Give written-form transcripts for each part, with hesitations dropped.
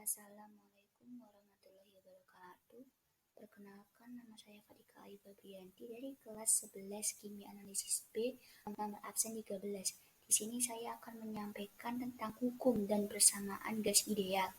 Assalamualaikum warahmatullahi wabarakatuh. Perkenalkan, nama saya Fadika Ayu Febrianti dari kelas 11 Kimia Analisis B, nomor absen 13. Di sini saya akan menyampaikan tentang hukum dan persamaan gas ideal.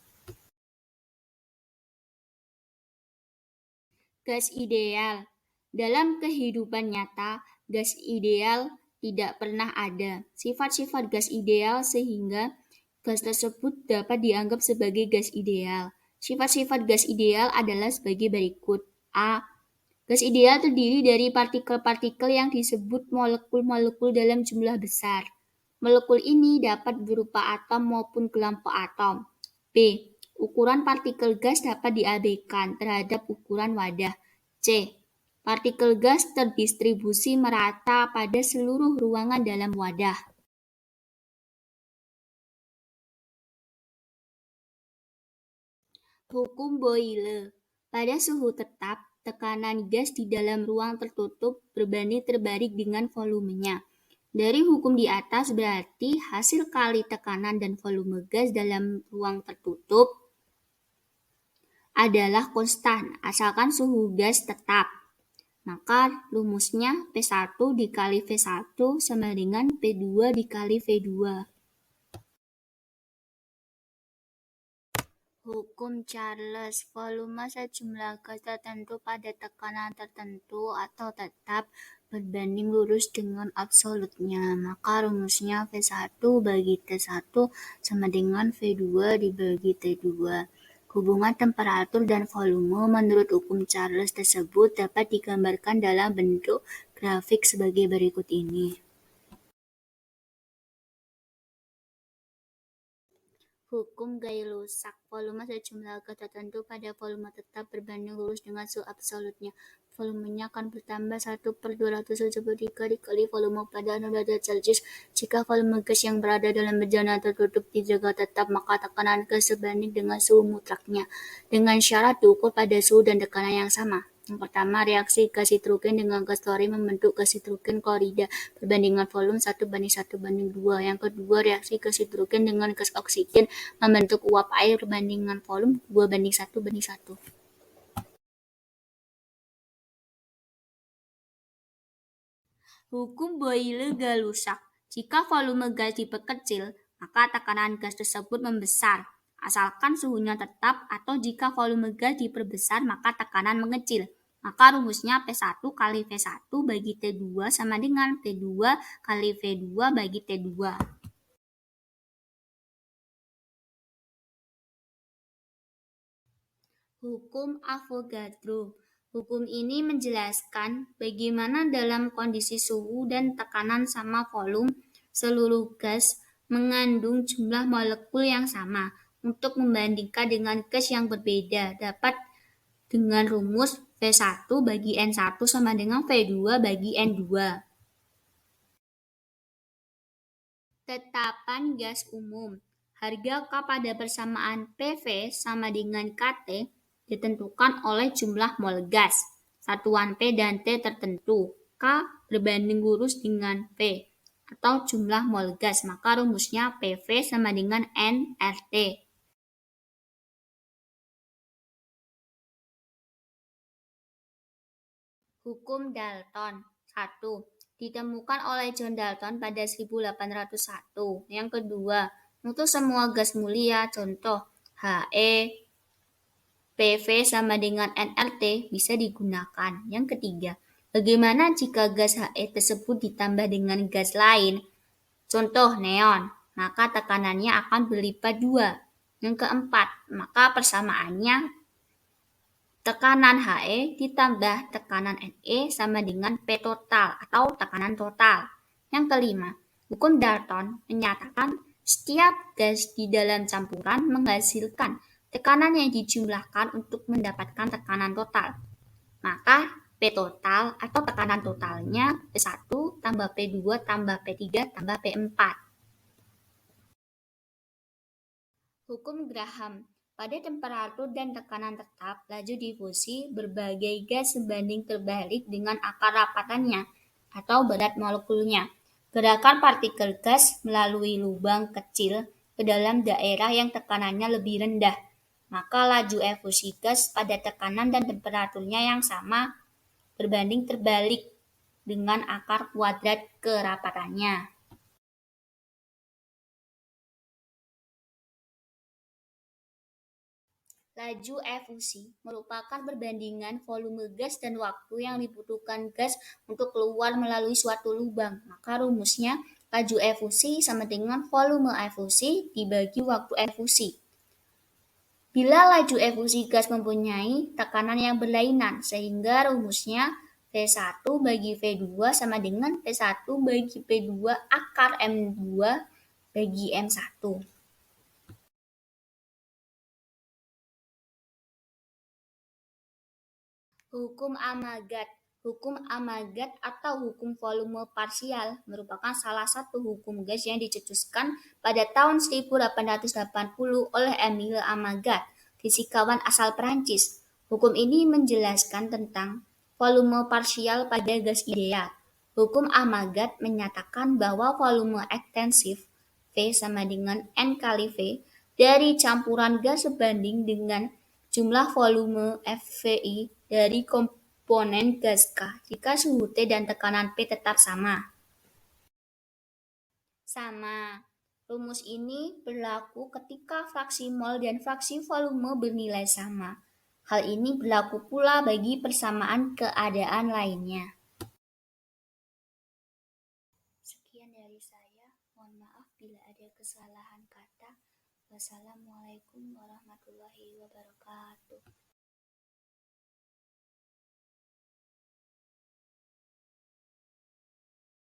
Gas ideal. Dalam kehidupan nyata, gas ideal tidak pernah ada. Sifat-sifat gas ideal sehingga gas tersebut dapat dianggap sebagai gas ideal. Sifat-sifat gas ideal adalah sebagai berikut. A. Gas ideal terdiri dari partikel-partikel yang disebut molekul-molekul dalam jumlah besar. Molekul ini dapat berupa atom maupun kelompok atom. B. Ukuran partikel gas dapat diabaikan terhadap ukuran wadah. C. Partikel gas terdistribusi merata pada seluruh ruangan dalam wadah. Hukum Boyle. Pada suhu tetap, tekanan gas di dalam ruang tertutup berbanding terbalik dengan volumenya. Dari hukum di atas berarti hasil kali tekanan dan volume gas dalam ruang tertutup adalah konstan asalkan suhu gas tetap. Maka rumusnya P1 dikali V1 sama dengan P2 dikali V2. Hukum Charles, volume sejumlah gas tertentu pada tekanan tertentu atau tetap berbanding lurus dengan absolutnya. Maka rumusnya V1 bagi T1 sama dengan V2 dibagi T2. Hubungan temperatur dan volume menurut hukum Charles tersebut dapat digambarkan dalam bentuk grafik sebagai berikut ini. Hukum Gay-Lussac, volume sejumlah gas tertentu pada volume tetap berbanding lurus dengan suhu absolutnya. Volumenya akan bertambah 1/273 dikali volume pada 0 derajat Celcius. Jika volume gas yang berada dalam bejana tertutup dijaga tetap, maka tekanan gas sebanding dengan suhu mutlaknya, dengan syarat diukur pada suhu dan tekanan yang sama. Yang pertama, reaksi gas hidrogen dengan gas klorin membentuk gas hidrogen klorida perbandingan volume 1:1:2. Yang kedua, reaksi gas hidrogen dengan gas oksigen membentuk uap air perbandingan volume 2:1:1. Hukum Boyle-Gay-Lussac. Jika volume gas diperkecil, maka tekanan gas tersebut membesar, asalkan suhunya tetap, atau jika volume gas diperbesar, maka tekanan mengecil. Maka rumusnya P1 kali V1 bagi T2 sama dengan P2 kali V2 bagi T2. Hukum Avogadro. Hukum ini menjelaskan bagaimana dalam kondisi suhu dan tekanan sama volume, seluruh gas mengandung jumlah molekul yang sama. Untuk membandingkan dengan gas yang berbeda, dapat dengan rumus V1 bagi N1 sama dengan V2 bagi N2. Tetapan gas umum. Harga K pada persamaan PV sama dengan KT ditentukan oleh jumlah mol gas. Satuan P dan T tertentu. K berbanding lurus dengan P atau jumlah mol gas. Maka rumusnya PV sama dengan nRT. Hukum Dalton. 1. Ditemukan oleh John Dalton pada 1801. Yang kedua, untuk semua gas mulia, contoh He, PV sama dengan nRT bisa digunakan. Yang ketiga, bagaimana jika gas He tersebut ditambah dengan gas lain, contoh neon, maka tekanannya akan berlipat 2. Yang keempat, maka persamaannya tekanan He ditambah tekanan Ne sama dengan P total atau tekanan total. Yang kelima, hukum Dalton menyatakan setiap gas di dalam campuran menghasilkan tekanan yang dijumlahkan untuk mendapatkan tekanan total. Maka P total atau tekanan totalnya P1 tambah P2 tambah P3 tambah P4. Hukum Graham. Pada temperatur dan tekanan tetap, laju difusi berbagai gas sebanding terbalik dengan akar rapatannya atau berat molekulnya. Gerakan partikel gas melalui lubang kecil ke dalam daerah yang tekanannya lebih rendah. maka laju efusi gas pada tekanan dan temperaturnya yang sama berbanding terbalik dengan akar kuadrat kerapatannya. Laju efusi merupakan perbandingan volume gas dan waktu yang dibutuhkan gas untuk keluar melalui suatu lubang. Maka rumusnya laju efusi sama dengan volume efusi dibagi waktu efusi. Bila laju efusi gas mempunyai tekanan yang berlainan, sehingga rumusnya V1 bagi V2 sama dengan V1 bagi P2 akar M2 bagi M1. Hukum Amagat. Hukum Amagat atau hukum volume parsial merupakan salah satu hukum gas yang dicetuskan pada tahun 1880 oleh Émile Amagat, fisikawan asal Prancis. Hukum ini menjelaskan tentang volume parsial pada gas ideal. Hukum Amagat menyatakan bahwa volume ekstensif V sama dengan N kali V dari campuran gas sebanding dengan jumlah volume FVI dari komponen gas K jika suhu T dan tekanan P tetap sama. Rumus ini berlaku ketika fraksi mol dan fraksi volume bernilai sama. Hal ini berlaku pula bagi persamaan keadaan lainnya. Sekian dari saya. Mohon maaf bila ada kesalahan kata. Wassalamualaikum warahmatullahi wabarakatuh.